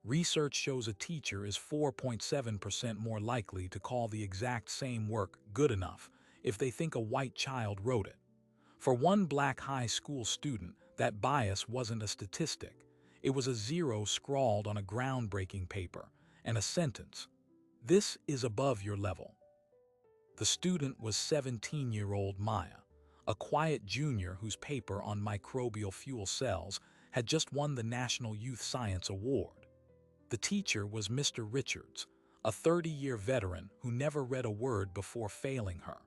Research shows a teacher is 4.7% more likely to call the exact same work good enough if they think a white child wrote it. For one black high school student, that bias wasn't a statistic. It was a zero scrawled on a groundbreaking paper, and a sentence: "This is above your level." The student was 17-year-old Maya, a quiet junior whose paper on microbial fuel cells had just won the National Youth Science Award. The teacher was Mr. Richards, a 30-year veteran who never read a word before failing her.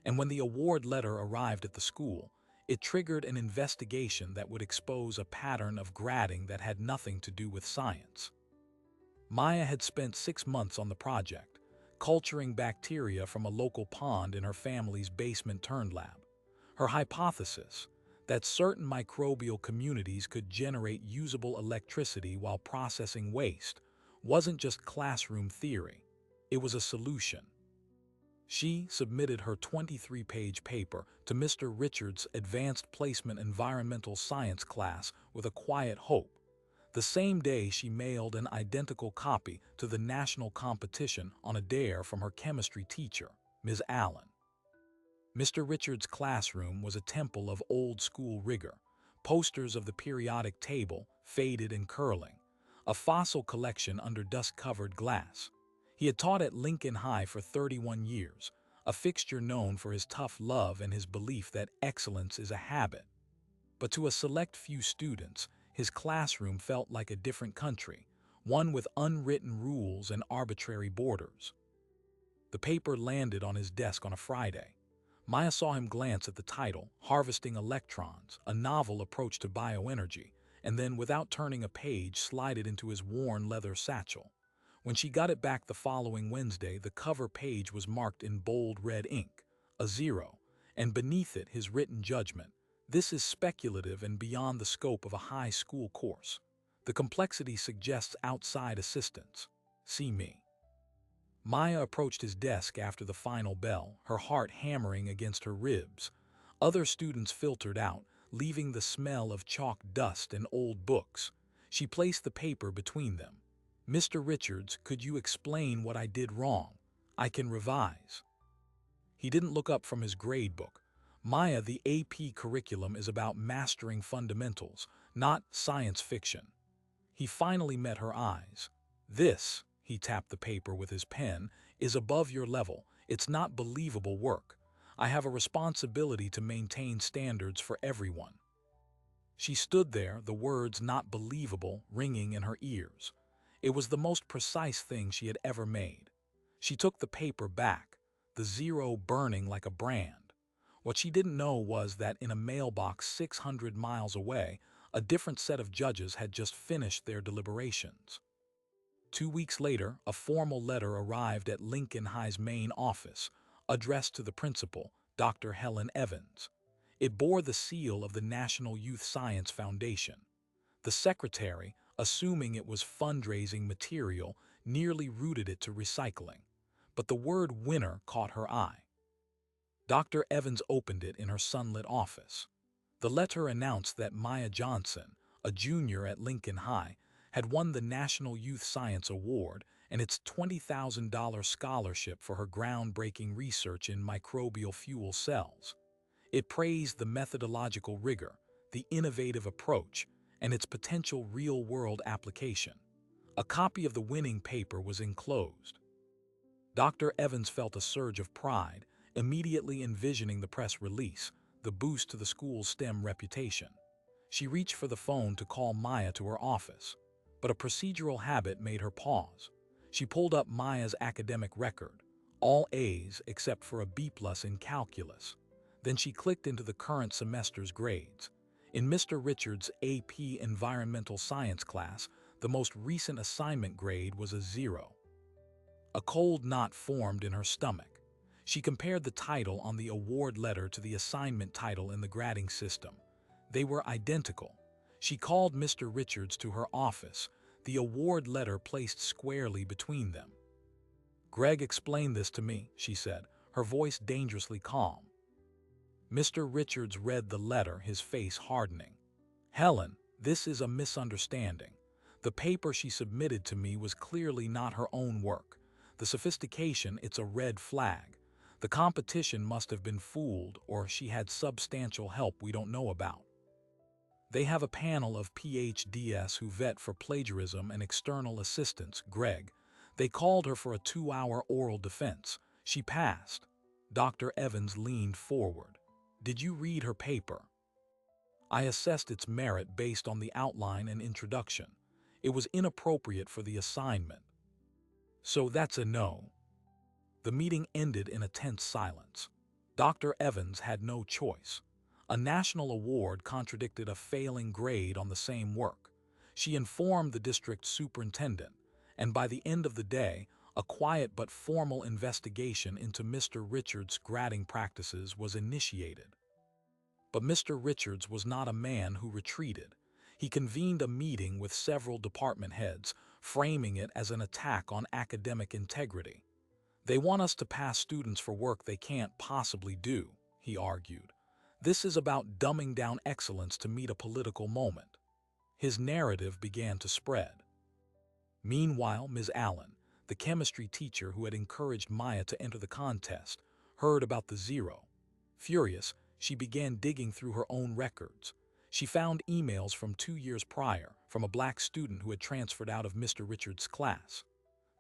And when the award letter arrived at the school, it triggered an investigation that would expose a pattern of grading that had nothing to do with science. Maya had spent 6 months on the project, culturing bacteria from a local pond in her family's basement-turned lab. Her hypothesis, that certain microbial communities could generate usable electricity while processing waste, wasn't just classroom theory, it was a solution. She submitted her 23-page paper to Mr. Richards' Advanced Placement Environmental Science class with a quiet hope. The same day, she mailed an identical copy to the national competition on a dare from her chemistry teacher, Ms. Allen. Mr. Richards' classroom was a temple of old-school rigor. Posters of the periodic table, faded and curling, a fossil collection under dust-covered glass. He had taught at Lincoln High for 31 years, a fixture known for his tough love and his belief that excellence is a habit. But to a select few students, his classroom felt like a different country, one with unwritten rules and arbitrary borders. The paper landed on his desk on a Friday. Maya saw him glance at the title, Harvesting Electrons, a novel approach to bioenergy, and then, without turning a page, slide it into his worn leather satchel. When she got it back the following Wednesday, the cover page was marked in bold red ink, a 0, and beneath it his written judgment: "This is speculative and beyond the scope of a high school course. The complexity suggests outside assistance. See me." Maya approached his desk after the final bell, her heart hammering against her ribs. Other students filtered out, leaving the smell of chalk dust and old books. She placed the paper between them. "Mr. Richards, could you explain what I did wrong? I can revise." He didn't look up from his grade book. "Maya, the AP curriculum is about mastering fundamentals, not science fiction." He finally met her eyes. "This," he tapped the paper with his pen, "is above your level. It's not believable work. I have a responsibility to maintain standards for everyone." She stood there, the words "not believable" ringing in her ears. It was the most precise thing she had ever made. She took the paper back, the 0 burning like a brand. What she didn't know was that in a mailbox 600 miles away, a different set of judges had just finished their deliberations. 2 weeks later, a formal letter arrived at Lincoln High's main office, addressed to the principal, Dr. Helen Evans. It bore the seal of the National Youth Science Foundation. The secretary, assuming it was fundraising material, nearly rooted it to recycling. But the word "winner" caught her eye. Dr. Evans opened it in her sunlit office. The letter announced that Maya Johnson, a junior at Lincoln High, had won the National Youth Science Award and its $20,000 scholarship for her groundbreaking research in microbial fuel cells. It praised the methodological rigor, the innovative approach, and its potential real-world application. A copy of the winning paper was enclosed. Dr. Evans felt a surge of pride, immediately envisioning the press release, the boost to the school's STEM reputation. She reached for the phone to call Maya to her office, but a procedural habit made her pause. She pulled up Maya's academic record, all A's except for a B+ in calculus. Then she clicked into the current semester's grades. In Mr. Richards' AP Environmental Science class, the most recent assignment grade was a 0. A cold knot formed in her stomach. She compared the title on the award letter to the assignment title in the grading system. They were identical. She called Mr. Richards to her office, the award letter placed squarely between them. "Greg explained this to me," she said, her voice dangerously calm. Mr. Richards read the letter, his face hardening. "Helen, this is a misunderstanding. The paper she submitted to me was clearly not her own work. The sophistication, it's a red flag. The competition must have been fooled, or she had substantial help we don't know about. They have a panel of PhDs who vet for plagiarism and external assistance, Greg. They called her for a 2-hour oral defense. She passed. Dr. Evans leaned forward. Did you read her paper? I assessed its merit based on the outline and introduction. It was inappropriate for the assignment. So that's a no. The meeting ended in a tense silence. Dr. Evans had no choice. A national award contradicted a failing grade on the same work. She informed the district superintendent, and by the end of the day, a quiet but formal investigation into Mr. Richards' grading practices was initiated. But Mr. Richards was not a man who retreated. He convened a meeting with several department heads, framing it as an attack on academic integrity. They want us to pass students for work they can't possibly do, he argued. This is about dumbing down excellence to meet a political moment. His narrative began to spread. Meanwhile, Ms. Allen, the chemistry teacher who had encouraged Maya to enter the contest, heard about the zero. Furious, she began digging through her own records. She found emails from 2 years prior from a black student who had transferred out of Mr. Richards' class.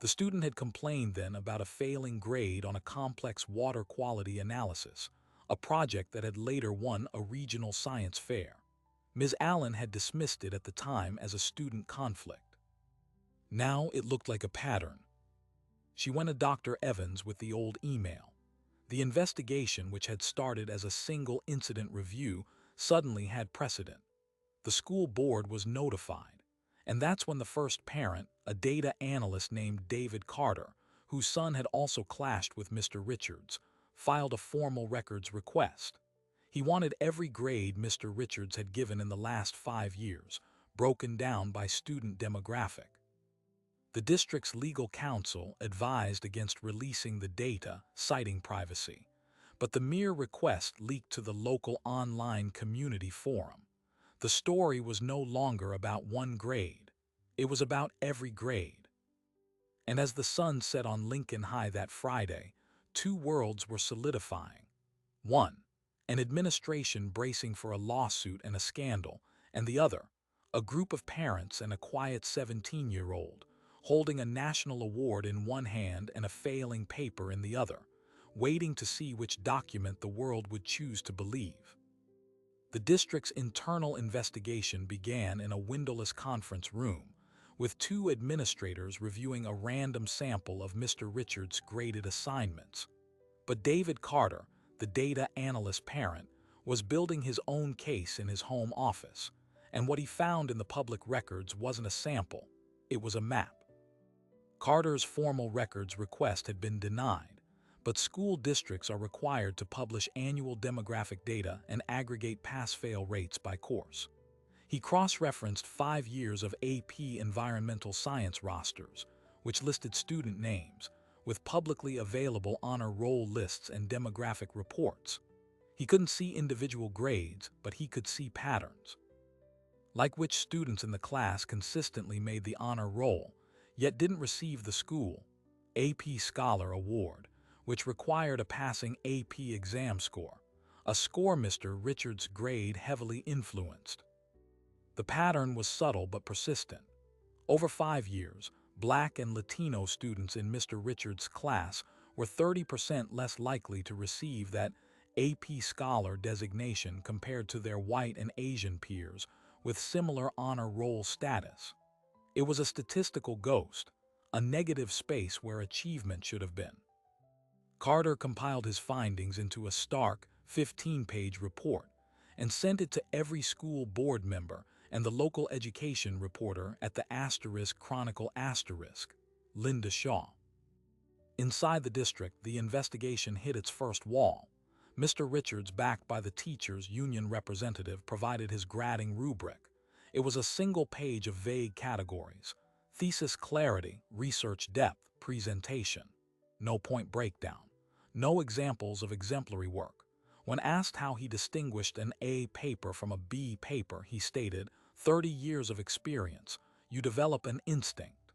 The student had complained then about a failing grade on a complex water quality analysis, a project that had later won a regional science fair. Ms. Allen had dismissed it at the time as a student conflict. Now it looked like a pattern. She went to Dr. Evans with the old email. The investigation, which had started as a single incident review, suddenly had precedent. The school board was notified, and that's when the first parent, a data analyst named David Carter, whose son had also clashed with Mr. Richards, filed a formal records request. He wanted every grade Mr. Richards had given in the last 5 years, broken down by student demographic. The district's legal counsel advised against releasing the data, citing privacy, but the mere request leaked to the local online community forum. The story was no longer about one grade. It was about every grade. And as the sun set on Lincoln High that Friday, 2 worlds were solidifying. One, an administration bracing for a lawsuit and a scandal, and the other, a group of parents and a quiet 17-year-old, holding a national award in one hand and a failing paper in the other, waiting to see which document the world would choose to believe. The district's internal investigation began in a windowless conference room, with 2 administrators reviewing a random sample of Mr. Richards' graded assignments. But David Carter, the data analyst parent, was building his own case in his home office, and what he found in the public records wasn't a sample, it was a map. Carter's formal records request had been denied, but school districts are required to publish annual demographic data and aggregate pass-fail rates by course. He cross-referenced 5 years of AP environmental science rosters, which listed student names, with publicly available honor roll lists and demographic reports. He couldn't see individual grades, but he could see patterns. Like which students in the class consistently made the honor roll, yet didn't receive the school AP Scholar Award, which required a passing AP exam score, a score Mr. Richards' grade heavily influenced. The pattern was subtle but persistent. Over 5 years, Black and Latino students in Mr. Richards' class were 30% less likely to receive that AP Scholar designation compared to their white and Asian peers with similar honor roll status. It was a statistical ghost, a negative space where achievement should have been. Carter compiled his findings into a stark, 15-page report and sent it to every school board member and the local education reporter at the Chronicle *, Linda Shaw. Inside the district, the investigation hit its first wall. Mr. Richards, backed by the teachers' union representative, provided his grading rubric. It was a single page of vague categories: thesis clarity, research depth, presentation. No point breakdown. No examples of exemplary work. When asked how he distinguished an A paper from a B paper, he stated, 30 years of experience. you develop an instinct.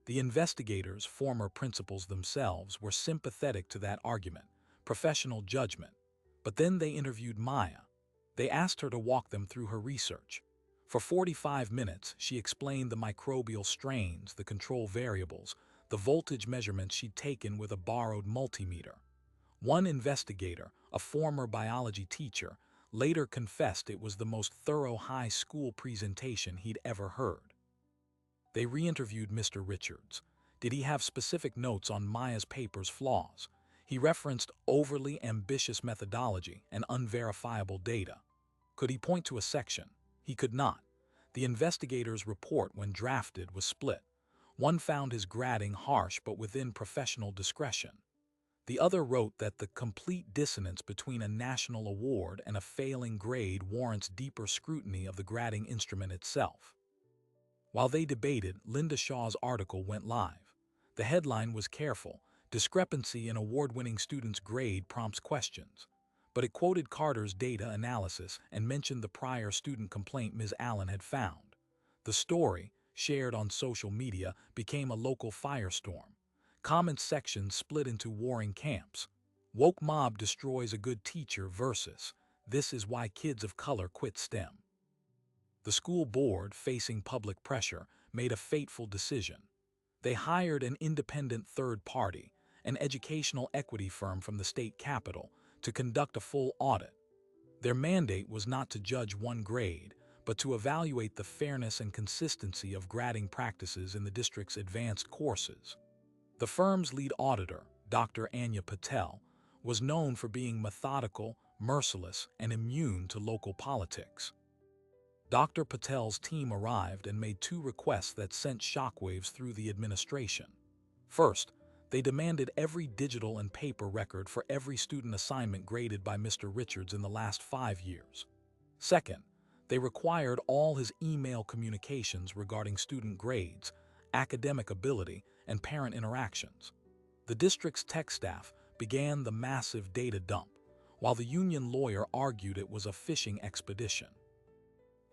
The investigators, former principals themselves, were sympathetic to that argument, professional judgment. But then they interviewed Maya. They asked her to walk them through her research. For 45 minutes, she explained the microbial strains, the control variables, the voltage measurements she'd taken with a borrowed multimeter. One investigator, a former biology teacher, later confessed it was the most thorough high school presentation he'd ever heard. They re-interviewed Mr. Richards. Did he have specific notes on Maya's paper's flaws? He referenced overly ambitious methodology and unverifiable data. Could he point to a section? He could not. The investigators' report, when drafted, was split. One found his grading harsh but within professional discretion. The other wrote that the complete dissonance between a national award and a failing grade warrants deeper scrutiny of the grading instrument itself. While they debated, Linda Shaw's article went live. The headline was careful: "Discrepancy in award-winning student's grade prompts questions." But it quoted Carter's data analysis and mentioned the prior student complaint Ms. Allen had found. The story, shared on social media, became a local firestorm. Comment sections split into warring camps. Woke mob destroys a good teacher versus "This is why kids of color quit STEM." The school board, facing public pressure, made a fateful decision. They hired an independent third party, an educational equity firm from the state capitol, to conduct a full audit. Their mandate was not to judge one grade, but to evaluate the fairness and consistency of grading practices in the district's advanced courses. The firm's lead auditor, Dr. Anya Patel, was known for being methodical, merciless, and immune to local politics. Dr. Patel's team arrived and made two requests that sent shockwaves through the administration. First, they demanded every digital and paper record for every student assignment graded by Mr. Richards in the last 5 years. Second, they required all his email communications regarding student grades, academic ability, and parent interactions. The district's tech staff began the massive data dump, while the union lawyer argued it was a fishing expedition.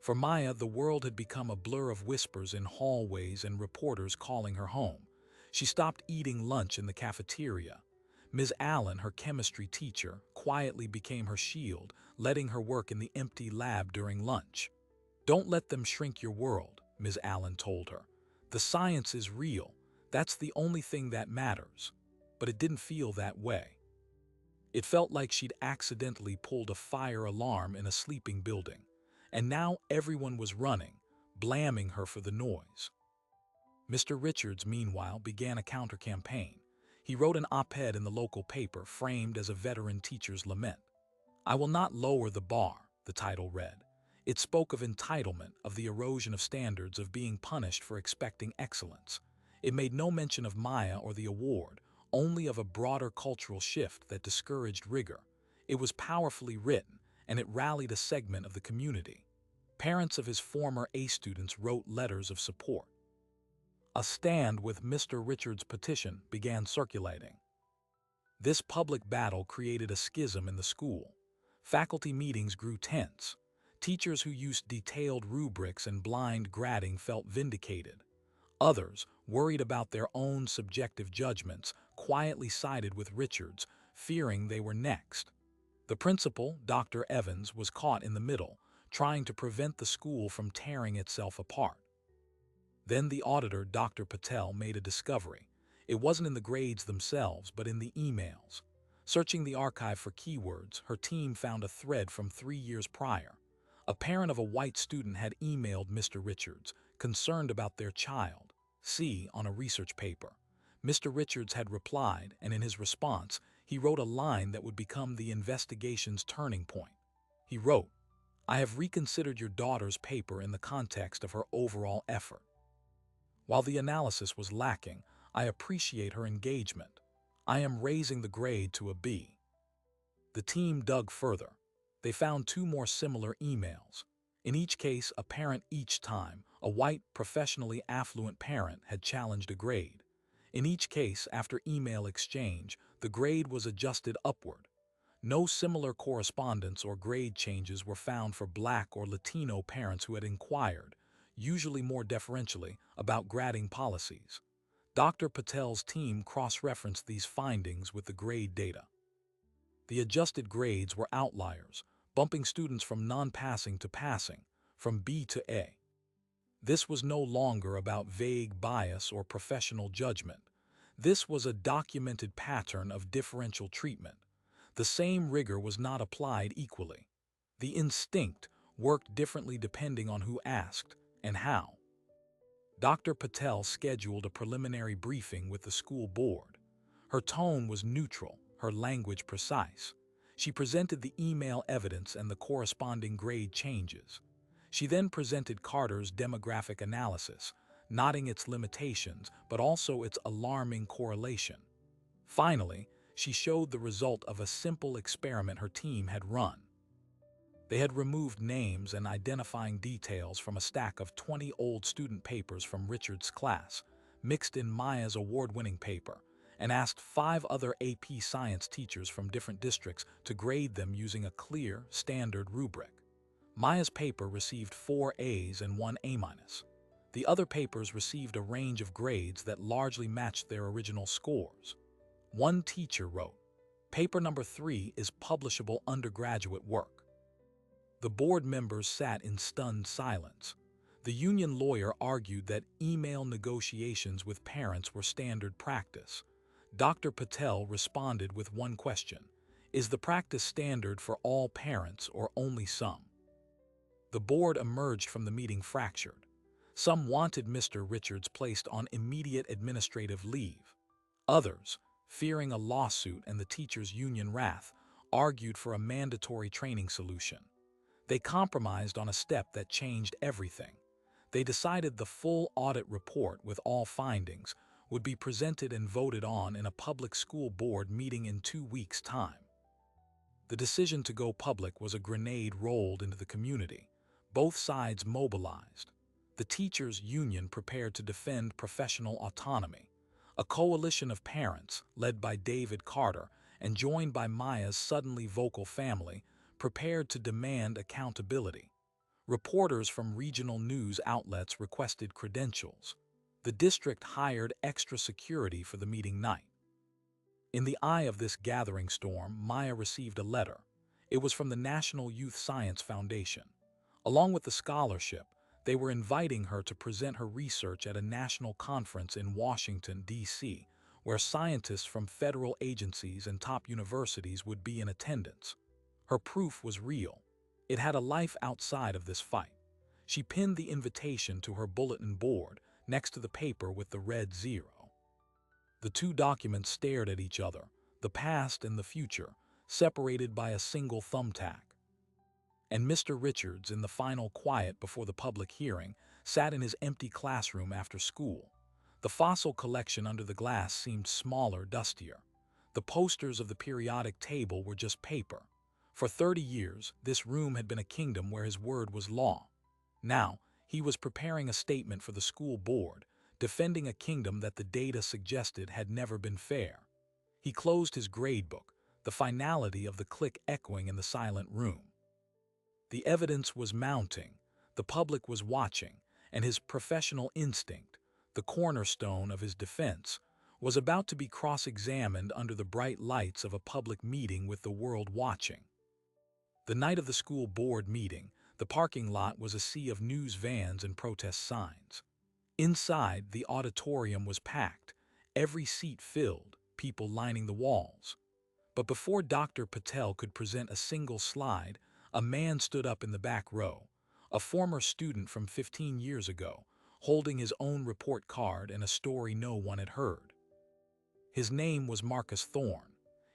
For Maya, the world had become a blur of whispers in hallways and reporters calling her home. She stopped eating lunch in the cafeteria. Ms. Allen, her chemistry teacher, quietly became her shield, letting her work in the empty lab during lunch. "Don't let them shrink your world," Ms. Allen told her. "The science is real. That's the only thing that matters." But it didn't feel that way. It felt like she'd accidentally pulled a fire alarm in a sleeping building. And now everyone was running, blaming her for the noise. Mr. Richards, meanwhile, began a counter-campaign. He wrote an op-ed in the local paper framed as a veteran teacher's lament. "I will not lower the bar," the title read. It spoke of entitlement, of the erosion of standards, of being punished for expecting excellence. It made no mention of Maya or the award, only of a broader cultural shift that discouraged rigor. It was powerfully written, and it rallied a segment of the community. Parents of his former A students wrote letters of support. A stand with Mr. Richards' petition began circulating. This public battle created a schism in the school. Faculty meetings grew tense. Teachers who used detailed rubrics and blind grading felt vindicated. Others, worried about their own subjective judgments, quietly sided with Richards, fearing they were next. The principal, Dr. Evans, was caught in the middle, trying to prevent the school from tearing itself apart. Then the auditor, Dr. Patel, made a discovery. It wasn't in the grades themselves, but in the emails. Searching the archive for keywords, her team found a thread from 3 years prior. A parent of a white student had emailed Mr. Richards, concerned about their child. See on a research paper. Mr. Richards had replied, and in his response, he wrote a line that would become the investigation's turning point. He wrote, "I have reconsidered your daughter's paper in the context of her overall effort. While the analysis was lacking, I appreciate her engagement. I am raising the grade to a B." The team dug further. They found 2 more similar emails. In each case, a parent each time, a white, professionally affluent parent, had challenged a grade. In each case, after email exchange, the grade was adjusted upward. No similar correspondence or grade changes were found for Black or Latino parents who had inquired. usually more deferentially, about grading policies. Dr. Patel's team cross-referenced these findings with the grade data. The adjusted grades were outliers, bumping students from non-passing to passing, from B to A. This was no longer about vague bias or professional judgment. This was a documented pattern of differential treatment. The same rigor was not applied equally. The instinct worked differently depending on who asked and how. Dr. Patel scheduled a preliminary briefing with the school board. Her tone was neutral, her language precise. She presented the email evidence and the corresponding grade changes. She then presented Carter's demographic analysis, noting its limitations but also its alarming correlation. Finally, she showed the result of a simple experiment her team had run. They had removed names and identifying details from a stack of 20 old student papers from Richard's class, mixed in Maya's award-winning paper, and asked 5 other AP Science teachers from different districts to grade them using a clear, standard rubric. Maya's paper received 4 A's and 1 A-. The other papers received a range of grades that largely matched their original scores. One teacher wrote, "Paper number 3 is publishable undergraduate work." The board members sat in stunned silence. The union lawyer argued that email negotiations with parents were standard practice. Dr. Patel responded with one question: is the practice standard for all parents or only some? The board emerged from the meeting fractured. Some wanted Mr. Richards placed on immediate administrative leave. Others, fearing a lawsuit and the teachers' union wrath, argued for a mandatory training solution. They compromised on a step that changed everything. They decided the full audit report with all findings would be presented and voted on in a public school board meeting in 2 weeks' time. The decision to go public was a grenade rolled into the community. Both sides mobilized. The teachers' union prepared to defend professional autonomy. A coalition of parents, led by David Carter and joined by Maya's suddenly vocal family, prepared to demand accountability. Reporters from regional news outlets requested credentials. The district hired extra security for the meeting night. In the eye of this gathering storm, Maya received a letter. It was from the National Youth Science Foundation. Along with the scholarship, they were inviting her to present her research at a national conference in Washington, D.C., where scientists from federal agencies and top universities would be in attendance. Her proof was real. It had a life outside of this fight. She pinned the invitation to her bulletin board next to the paper with the red 0. The two documents stared at each other, the past and the future, separated by a single thumbtack. And Mr. Richards, in the final quiet before the public hearing, sat in his empty classroom after school. The fossil collection under the glass seemed smaller, dustier. The posters of the periodic table were just paper. For 30 years, this room had been a kingdom where his word was law. Now, he was preparing a statement for the school board, defending a kingdom that the data suggested had never been fair. He closed his gradebook, the finality of the click echoing in the silent room. The evidence was mounting, the public was watching, and his professional instinct, the cornerstone of his defense, was about to be cross-examined under the bright lights of a public meeting with the world watching. The night of the school board meeting, the parking lot was a sea of news vans and protest signs. Inside, the auditorium was packed, every seat filled, people lining the walls. But before Dr. Patel could present a single slide, a man stood up in the back row, a former student from 15 years ago, holding his own report card and a story no one had heard. His name was Marcus Thorne.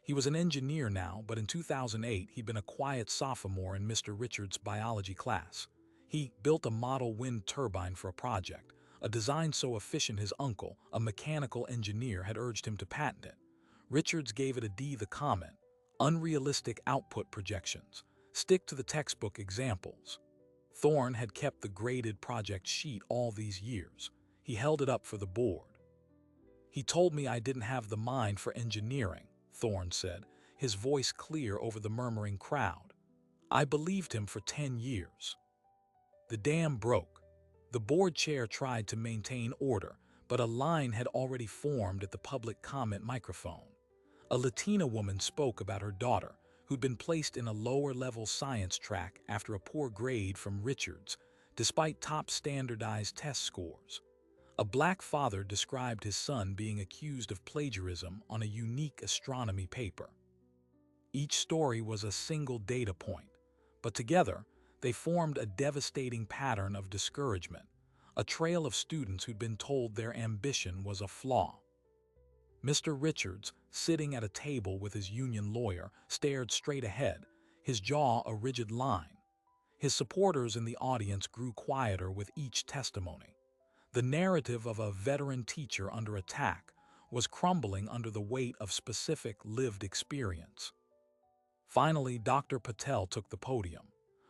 He was an engineer now, but in 2008 he'd been a quiet sophomore in Mr. Richards' biology class. He built a model wind turbine for a project, a design so efficient his uncle, a mechanical engineer, had urged him to patent it. Richards gave it a D. The comment: unrealistic output projections. Stick to the textbook examples. Thorne had kept the graded project sheet all these years. He held it up for the board. "He told me I didn't have the mind for engineering," Thorne said, his voice clear over the murmuring crowd. "I believed him for 10 years. The dam broke. The board chair tried to maintain order, but a line had already formed at the public comment microphone. A Latina woman spoke about her daughter, who'd been placed in a lower-level science track after a poor grade from Richards, despite top standardized test scores. A black father described his son being accused of plagiarism on a unique astronomy paper. Each story was a single data point, but together they formed a devastating pattern of discouragement, a trail of students who'd been told their ambition was a flaw. Mr. Richards, sitting at a table with his union lawyer, stared straight ahead, his jaw a rigid line. His supporters in the audience grew quieter with each testimony. The narrative of a veteran teacher under attack was crumbling under the weight of specific lived experience. Finally, Dr. Patel took the podium.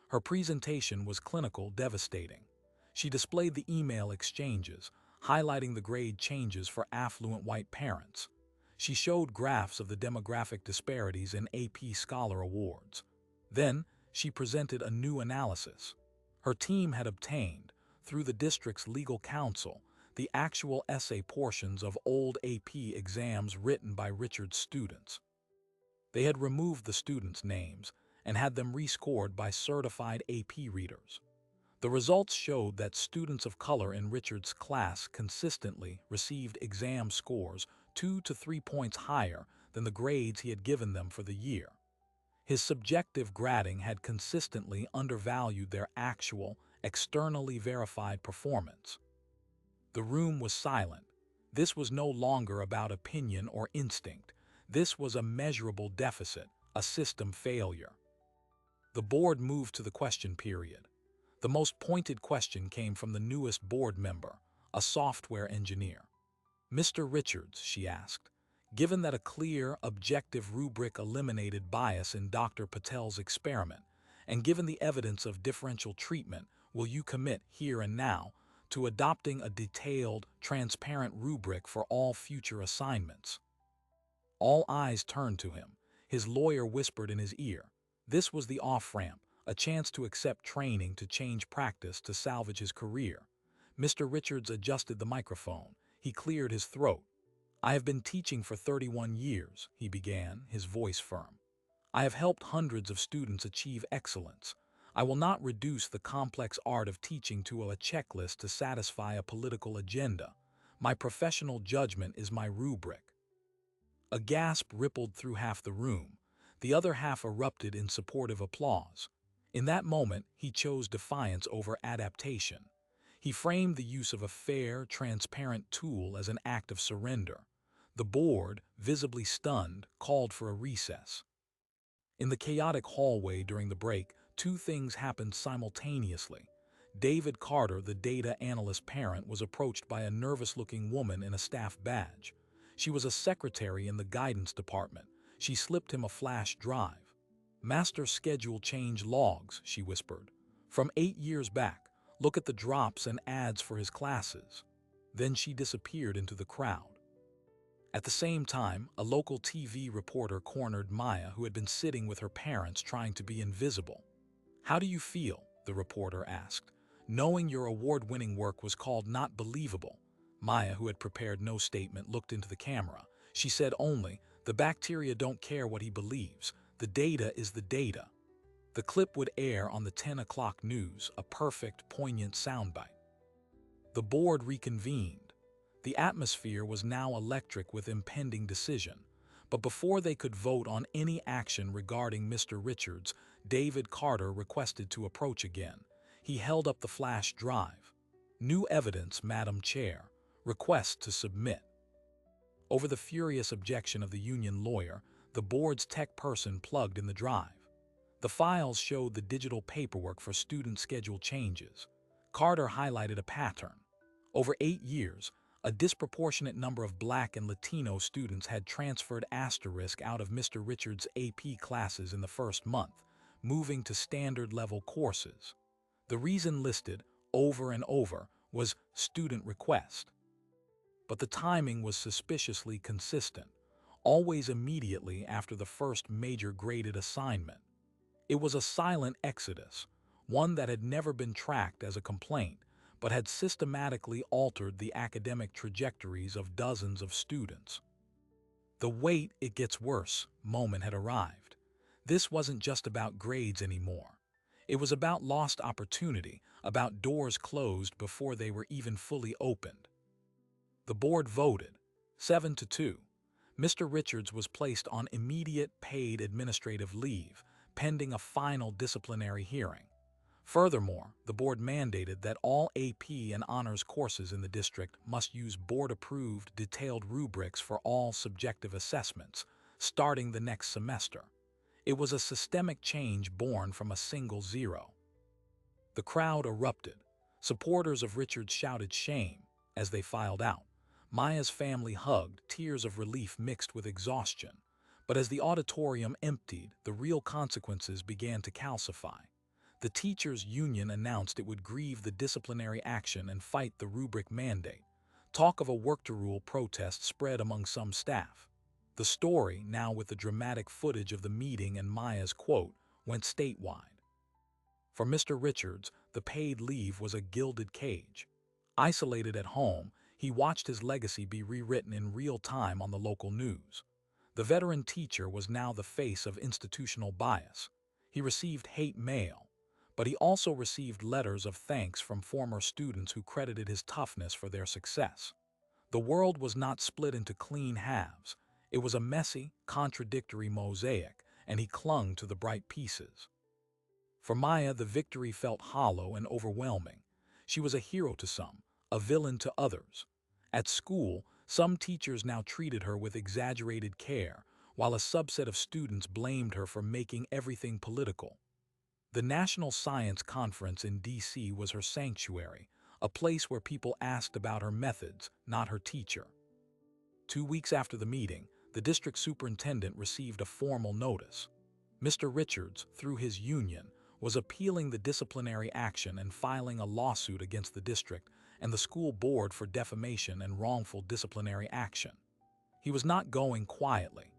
Her presentation was clinical, devastating. She displayed the email exchanges, highlighting the grade changes for affluent white parents. She showed graphs of the demographic disparities in AP Scholar Awards. Then, she presented a new analysis. Her team had obtained, through the district's legal counsel, the actual essay portions of old AP exams written by Richard's students. They had removed the students' names and had them rescored by certified AP readers. The results showed that students of color in Richard's class consistently received exam scores 2 to 3 points higher than the grades he had given them for the year. His subjective grading had consistently undervalued their actual, externally verified performance. The room was silent. This was no longer about opinion or instinct. This was a measurable deficit, a system failure. The board moved to the question period. The most pointed question came from the newest board member, a software engineer. "Mr. Richards," she asked, "given that a clear, objective rubric eliminated bias in Dr. Patel's experiment, and given the evidence of differential treatment, will you commit, here and now, to adopting a detailed, transparent rubric for all future assignments?" All eyes turned to him. His lawyer whispered in his ear. This was the off-ramp, a chance to accept training, to change practice, to salvage his career. Mr. Richards adjusted the microphone. He cleared his throat. "I have been teaching for 31 years, he began, his voice firm. "I have helped hundreds of students achieve excellence. I will not reduce the complex art of teaching to a checklist to satisfy a political agenda. My professional judgment is my rubric." A gasp rippled through half the room. The other half erupted in supportive applause. In that moment, he chose defiance over adaptation. He framed the use of a fair, transparent tool as an act of surrender. The board, visibly stunned, called for a recess. In the chaotic hallway during the break, two things happened simultaneously. David Carter, the data analyst parent, was approached by a nervous-looking woman in a staff badge. She was a secretary in the guidance department. She slipped him a flash drive. "Master schedule change logs," she whispered. "From 8 years back. Look at the drops and ads for his classes." Then she disappeared into the crowd. At the same time, a local TV reporter cornered Maya, who had been sitting with her parents trying to be invisible. "How do you feel?" the reporter asked. "Knowing your award-winning work was called not believable." Maya, who had prepared no statement, looked into the camera. She said only, "The bacteria don't care what he believes. The data is the data." The clip would air on the 10 o'clock news, a perfect, poignant soundbite. The board reconvened. The atmosphere was now electric with impending decision. But before they could vote on any action regarding Mr. Richards, David Carter requested to approach again. He held up the flash drive. "New evidence, Madam Chair. Request to submit." Over the furious objection of the union lawyer, the board's tech person plugged in the drive. The files showed the digital paperwork for student schedule changes. Carter highlighted a pattern. Over 8 years, a disproportionate number of Black and Latino students had transferred asterisk out of Mr. Richards' AP classes in the first month, moving to standard-level courses. The reason listed, over and over, was student request. But the timing was suspiciously consistent, always immediately after the first major graded assignment. It was a silent exodus, one that had never been tracked as a complaint, but had systematically altered the academic trajectories of dozens of students. The "wait, it gets worse" moment had arrived. This wasn't just about grades anymore. It was about lost opportunity, about doors closed before they were even fully opened. The board voted, 7-2. Mr. Richards was placed on immediate paid administrative leave, pending a final disciplinary hearing. Furthermore, the board mandated that all AP and honors courses in the district must use board-approved detailed rubrics for all subjective assessments, starting the next semester. It was a systemic change born from a single zero. The crowd erupted. Supporters of Richards shouted shame as they filed out. Maya's family hugged, tears of relief mixed with exhaustion. But as the auditorium emptied, the real consequences began to calcify. The teachers' union announced it would grieve the disciplinary action and fight the rubric mandate. Talk of a work-to-rule protest spread among some staff. The story, now with the dramatic footage of the meeting and Maya's quote, went statewide. For Mr. Richards, the paid leave was a gilded cage. Isolated at home, he watched his legacy be rewritten in real time on the local news. The veteran teacher was now the face of institutional bias. He received hate mail, but he also received letters of thanks from former students who credited his toughness for their success. The world was not split into clean halves. It was a messy, contradictory mosaic, and he clung to the bright pieces. For Maya, the victory felt hollow and overwhelming. She was a hero to some, a villain to others. At school, some teachers now treated her with exaggerated care, while a subset of students blamed her for making everything political. The National Science Conference in D.C. was her sanctuary, a place where people asked about her methods, not her teacher. 2 weeks after the meeting, the district superintendent received a formal notice. Mr. Richards, through his union, was appealing the disciplinary action and filing a lawsuit against the district and the school board for defamation and wrongful disciplinary action. He was not going quietly.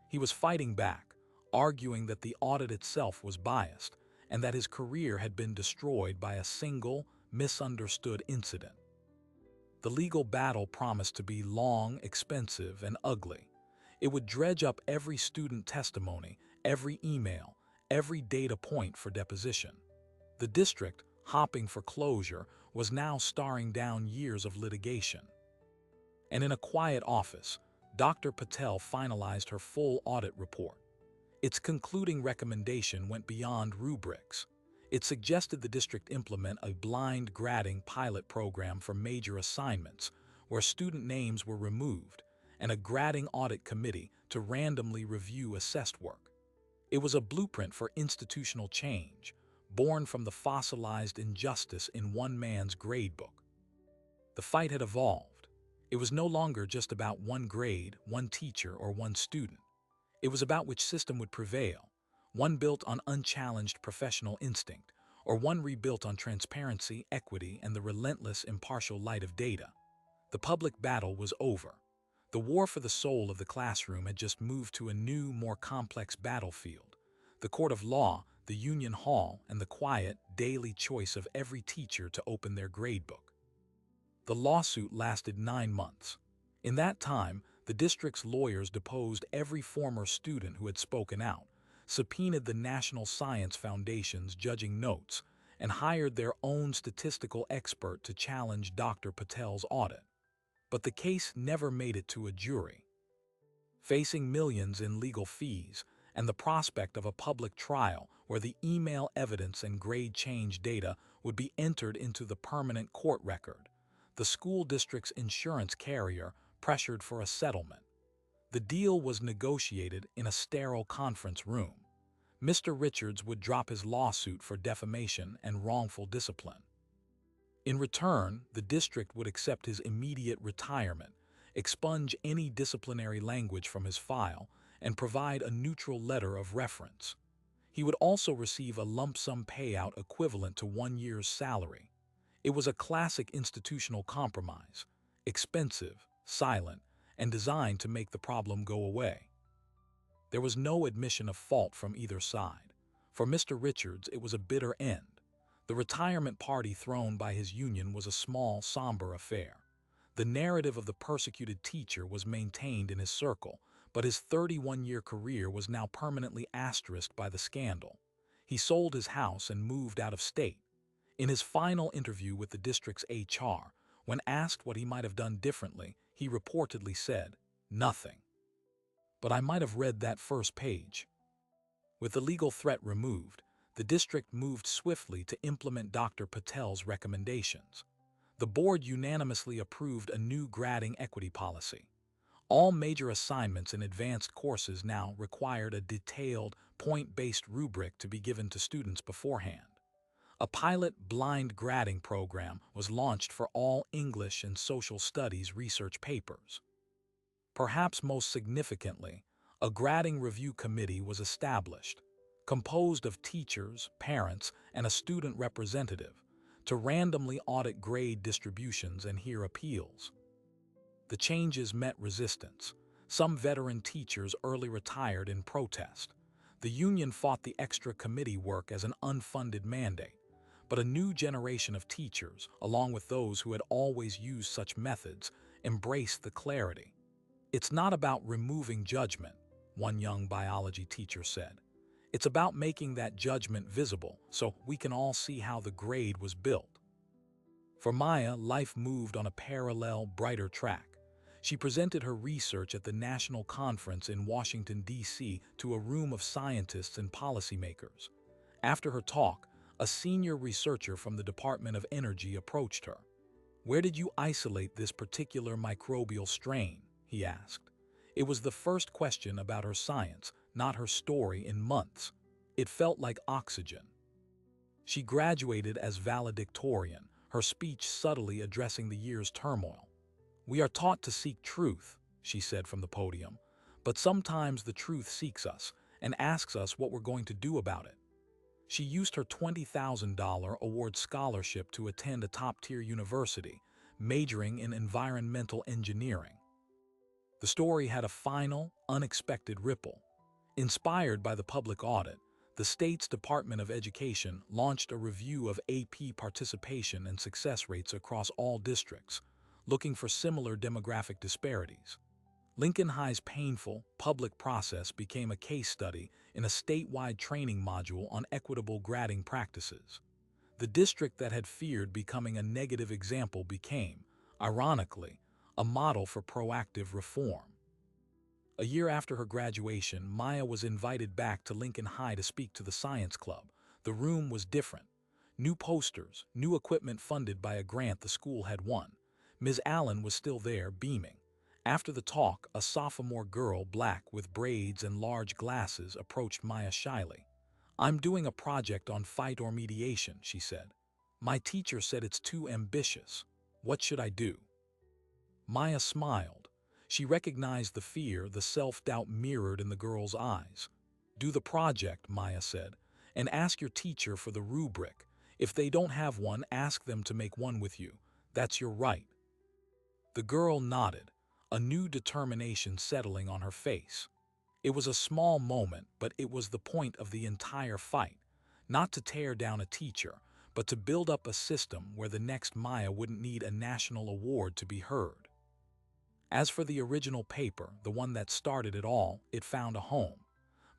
He was fighting back, arguing that the audit itself was biased and that his career had been destroyed by a single, misunderstood incident. The legal battle promised to be long, expensive, and ugly. It would dredge up every student testimony, every email, every data point for deposition. The district, hopping for closure, was now staring down years of litigation. And in a quiet office, Dr. Patel finalized her full audit report. Its concluding recommendation went beyond rubrics. It suggested the district implement a blind grading pilot program for major assignments, where student names were removed, and a grading audit committee to randomly review assessed work. It was a blueprint for institutional change, born from the fossilized injustice in one man's gradebook. The fight had evolved. It was no longer just about one grade, one teacher, or one student. It was about which system would prevail, one built on unchallenged professional instinct, or one rebuilt on transparency, equity, and the relentless, impartial light of data. The public battle was over. The war for the soul of the classroom had just moved to a new, more complex battlefield. The court of law, the union hall, and the quiet, daily choice of every teacher to open their gradebook. The lawsuit lasted 9 months. In that time, the district's lawyers deposed every former student who had spoken out, subpoenaed the National Science Foundation's judging notes, and hired their own statistical expert to challenge Dr. Patel's audit. But the case never made it to a jury. Facing millions in legal fees and the prospect of a public trial where the email evidence and grade change data would be entered into the permanent court record, the school district's insurance carrier pressured for a settlement. The deal was negotiated in a sterile conference room. Mr. Richards would drop his lawsuit for defamation and wrongful discipline. In return, the district would accept his immediate retirement, expunge any disciplinary language from his file, and provide a neutral letter of reference. He would also receive a lump sum payout equivalent to 1 year's salary. It was a classic institutional compromise, expensive, silent, and designed to make the problem go away. There was no admission of fault from either side. For Mr. Richards, it was a bitter end. The retirement party thrown by his union was a small, somber affair. The narrative of the persecuted teacher was maintained in his circle, but his 31-year career was now permanently asterisked by the scandal. He sold his house and moved out of state. In his final interview with the district's HR, when asked what he might have done differently, he reportedly said, "Nothing. But I might have read that first page." With the legal threat removed, the district moved swiftly to implement Dr. Patel's recommendations. The board unanimously approved a new grading equity policy. All major assignments and advanced courses now required a detailed, point-based rubric to be given to students beforehand. A pilot blind grading program was launched for all English and social studies research papers. Perhaps most significantly, a grading review committee was established, composed of teachers, parents, and a student representative, to randomly audit grade distributions and hear appeals. The changes met resistance. Some veteran teachers early retired in protest. The union fought the extra committee work as an unfunded mandate, but a new generation of teachers, along with those who had always used such methods, embraced the clarity. "It's not about removing judgment," one young biology teacher said. "It's about making that judgment visible so we can all see how the grade was built." For Maya, life moved on a parallel, brighter track. She presented her research at the National Conference in Washington, D.C. to a room of scientists and policymakers. After her talk, a senior researcher from the Department of Energy approached her. "Where did you isolate this particular microbial strain?" he asked. It was the first question about her science, not her story, in months. It felt like oxygen. She graduated as valedictorian, her speech subtly addressing the year's turmoil. "We are taught to seek truth," she said from the podium, "but sometimes the truth seeks us and asks us what we're going to do about it." She used her $20,000 award scholarship to attend a top-tier university, majoring in environmental engineering. The story had a final, unexpected ripple. Inspired by the public audit, the state's Department of Education launched a review of AP participation and success rates across all districts, looking for similar demographic disparities. Lincoln High's painful, public process became a case study in a statewide training module on equitable grading practices. The district that had feared becoming a negative example became, ironically, a model for proactive reform. A year after her graduation, Maya was invited back to Lincoln High to speak to the science club. The room was different. New posters, new equipment funded by a grant the school had won. Ms. Allen was still there, beaming. After the talk, a sophomore girl, black with braids and large glasses, approached Maya shyly. "I'm doing a project on phytoremediation," she said. "My teacher said it's too ambitious. What should I do?" Maya smiled. She recognized the fear, the self-doubt mirrored in the girl's eyes. "Do the project," Maya said, "and ask your teacher for the rubric. If they don't have one, ask them to make one with you. That's your right." The girl nodded, a new determination settling on her face. It was a small moment, but it was the point of the entire fight. Not to tear down a teacher, but to build up a system where the next Maya wouldn't need a national award to be heard. As for the original paper, the one that started it all, it found a home.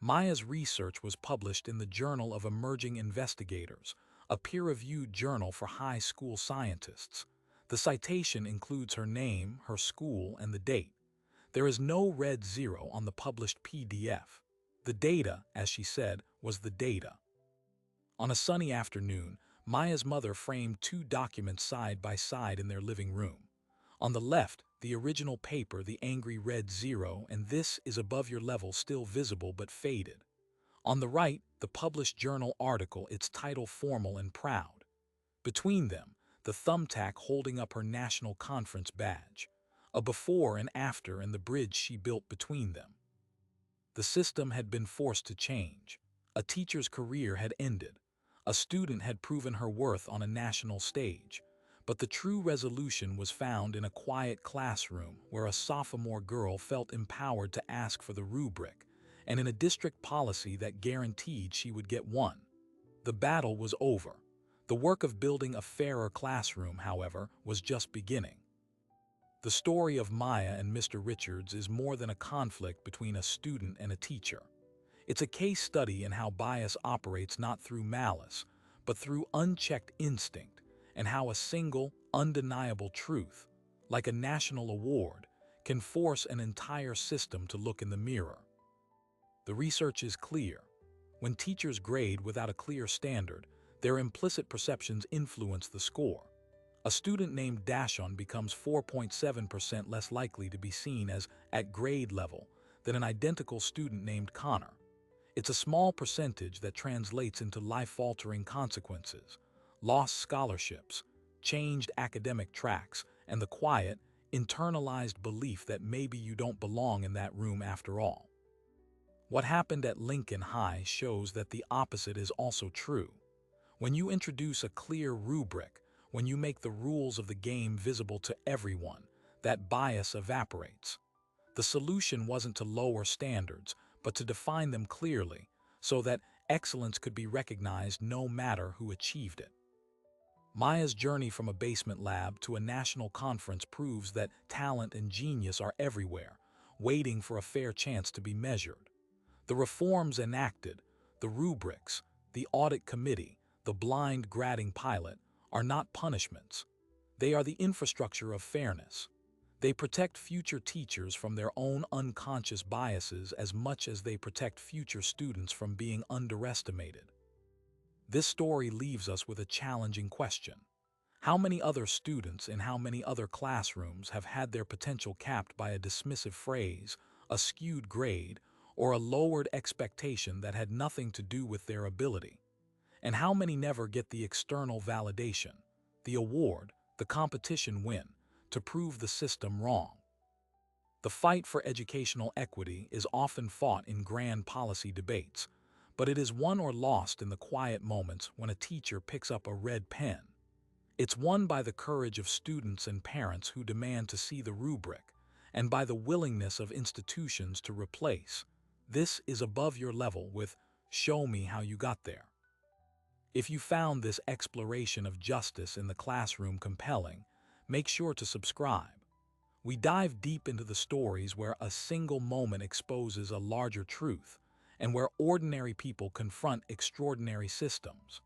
Maya's research was published in the Journal of Emerging Investigators, a peer-reviewed journal for high school scientists. The citation includes her name, her school, and the date. There is no red zero on the published PDF. The data, as she said, was the data. On a sunny afternoon, Maya's mother framed two documents side by side in their living room. On the left, the original paper, the angry red zero, and "This is above your level," still visible but faded. On the right, the published journal article, its title formal and proud. Between them, the thumbtack holding up her national conference badge. A before and after, and the bridge she built between them. The system had been forced to change. A teacher's career had ended. A student had proven her worth on a national stage. But the true resolution was found in a quiet classroom where a sophomore girl felt empowered to ask for the rubric, and in a district policy that guaranteed she would get one. The battle was over. The work of building a fairer classroom, however, was just beginning. The story of Maya and Mr. Richards is more than a conflict between a student and a teacher. It's a case study in how bias operates not through malice, but through unchecked instinct, and how a single, undeniable truth, like a national award, can force an entire system to look in the mirror. The research is clear. When teachers grade without a clear standard, their implicit perceptions influence the score. A student named Dashon becomes 4.7% less likely to be seen as at grade level than an identical student named Connor. It's a small percentage that translates into life-altering consequences: lost scholarships, changed academic tracks, and the quiet, internalized belief that maybe you don't belong in that room after all. What happened at Lincoln High shows that the opposite is also true. When you introduce a clear rubric, when you make the rules of the game visible to everyone, that bias evaporates. The solution wasn't to lower standards, but to define them clearly, so that excellence could be recognized no matter who achieved it. Maya's journey from a basement lab to a national conference proves that talent and genius are everywhere, waiting for a fair chance to be measured. The reforms enacted, the rubrics, the audit committee, the blind grading pilot, are not punishments. They are the infrastructure of fairness. They protect future teachers from their own unconscious biases as much as they protect future students from being underestimated. This story leaves us with a challenging question. How many other students in how many other classrooms have had their potential capped by a dismissive phrase, a skewed grade, or a lowered expectation that had nothing to do with their ability? And how many never get the external validation, the award, the competition win, to prove the system wrong? The fight for educational equity is often fought in grand policy debates, but it is won or lost in the quiet moments when a teacher picks up a red pen. It's won by the courage of students and parents who demand to see the rubric, and by the willingness of institutions to replace "this is above your level" with "show me how you got there." If you found this exploration of justice in the classroom compelling, make sure to subscribe. We dive deep into the stories where a single moment exposes a larger truth, and where ordinary people confront extraordinary systems.